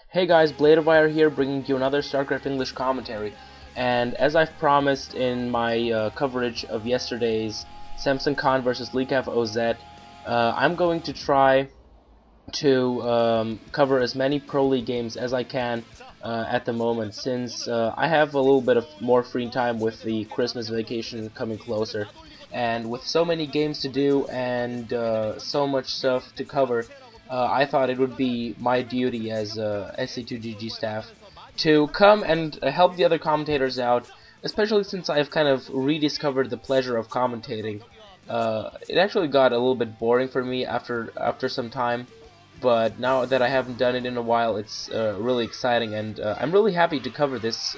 Hey guys, Bladeofire here, bringing you another StarCraft English commentary. And as I've promised in my coverage of yesterday's Samson Khan versus Leakaf OZ, I'm going to try to cover as many Pro League games as I can at the moment, since I have a little bit of more free time with the Christmas vacation coming closer. And with so many games to do and so much stuff to cover, I thought it would be my duty as SC2GG staff to come and help the other commentators out, especially since I've kind of rediscovered the pleasure of commentating. It actually got a little bit boring for me after some time, but now that I haven't done it in a while, it's really exciting, and I'm really happy to cover this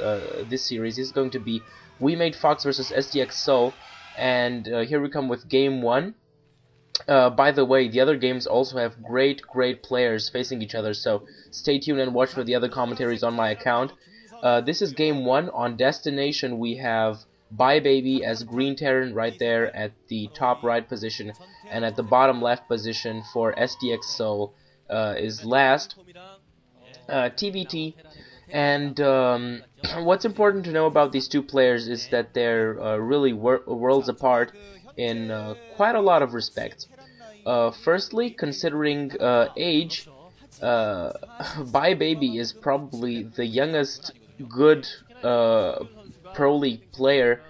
series. This is going to be WeMade Fox versus STX Seoul, and here we come with Game 1. By the way, the other games also have great players facing each other, so stay tuned and watch for the other commentaries on my account. This is Game 1. On Destination, we have By.Baby as Green Terran right there at the top right position, and at the bottom left position for STX Seoul is last TVT. And what's important to know about these two players is that they're really worlds apart in quite a lot of respects. Firstly, considering age, By.Baby is probably the youngest good Pro League player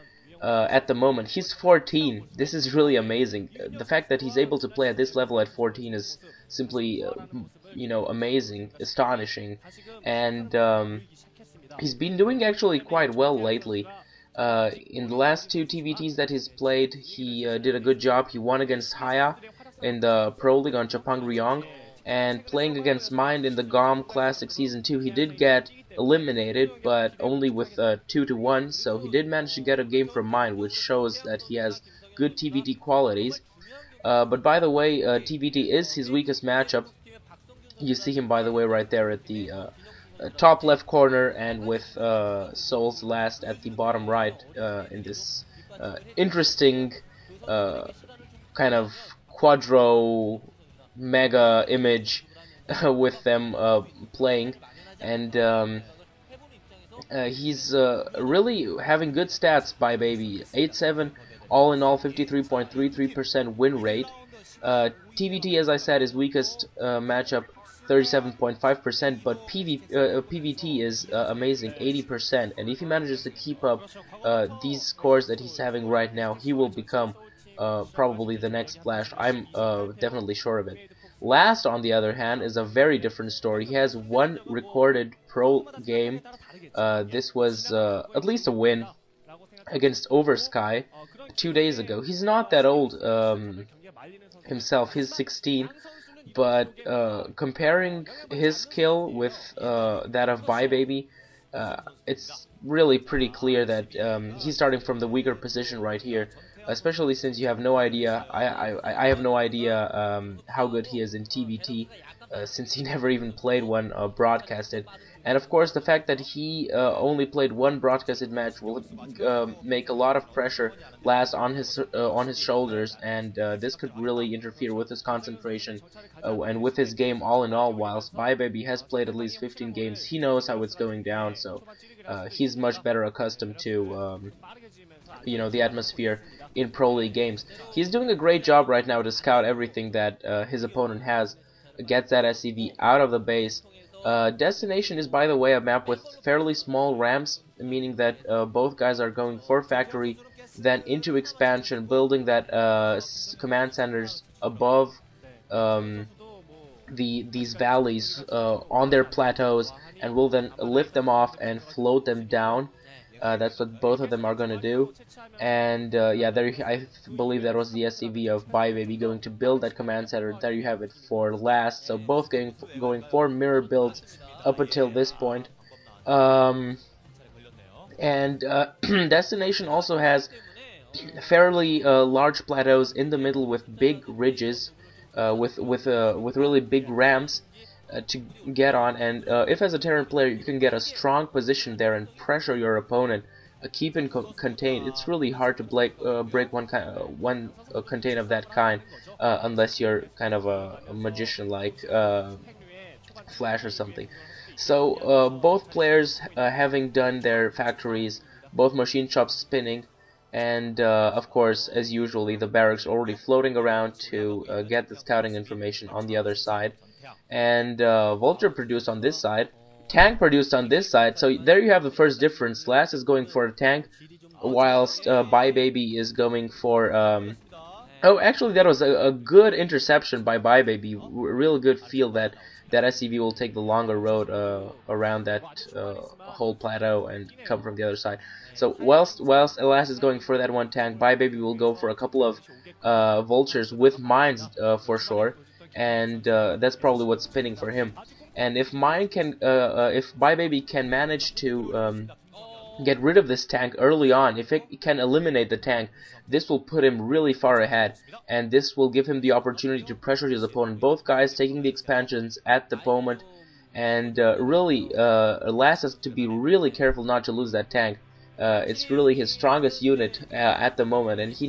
at the moment. He's 14. This is really amazing. The fact that he's able to play at this level at 14 is simply, amazing, astonishing, and he's been doing actually quite well lately. In the last two TVTs that he's played, he did a good job. He won against Haya in the Pro League on Chupung-Ryeong, and playing against Mind in the GOM Classic Season 2, he did get eliminated, but only with 2-1, so he did manage to get a game from Mind, which shows that he has good TVT qualities. But by the way, TVT is his weakest matchup. You see him, by the way, right there at the top left corner, and with Seoul's last at the bottom right in this interesting kind of quadro mega image with them playing, and he's really having good stats. By.Baby 8-7, all in all 53.33% win rate. TVT, as I said, is weakest matchup 37.5%, but PVT is amazing, 80%, and if he manages to keep up these scores that he's having right now, he will become probably the next Flash. I'm definitely sure of it. Last, on the other hand, is a very different story. He has one recorded pro game. This was at least a win against Oversky 2 days ago. He's not that old himself. He's 16. But comparing his skill with that of By.Baby, it's really pretty clear that he's starting from the weaker position right here, especially since you have no idea. I have no idea how good he is in TVT, since he never even played one broadcasted. And of course, the fact that he only played one broadcasted match will make a lot of pressure last on his shoulders, and this could really interfere with his concentration and with his game all in all. Whilst By.Baby has played at least 15 games, he knows how it's going down, so he's much better accustomed to the atmosphere in Pro League games. He's doing a great job right now to scout everything that his opponent has, gets that SCV out of the base. Destination is, by the way, a map with fairly small ramps, meaning that both guys are going for factory, then into expansion, building that command centers above these valleys on their plateaus, and will then lift them off and float them down. That's what both of them are going to do. And yeah, there I believe that was the SCV of By.Baby going to build that command center. There you have it for last. So both going for mirror builds up until this point. And Destination also has fairly large plateaus in the middle with big ridges, with really big ramps to get on, and if as a Terran player you can get a strong position there and pressure your opponent, keep him contained, it's really hard to break one contain of that kind unless you're kind of a magician like flash or something. So both players having done their factories, both machine shops spinning, and of course, as usually, the barracks already floating around to get the scouting information on the other side, and Vulture produced on this side, tank produced on this side. So there you have the first difference. Last is going for a tank, whilst By.Baby is going for oh, actually, that was a good interception by By.Baby. Real good feel that SCV will take the longer road around that whole plateau and come from the other side. So whilst Elas is going for that one tank, By.Baby will go for a couple of vultures with mines for sure, and that's probably what's spinning for him. And if if By.Baby can manage to get rid of this tank early on, if it can eliminate the tank, this will put him really far ahead, and this will give him the opportunity to pressure his opponent. Both guys taking the expansions at the moment, and really, Elas has to be really careful not to lose that tank. It's really his strongest unit at the moment, and he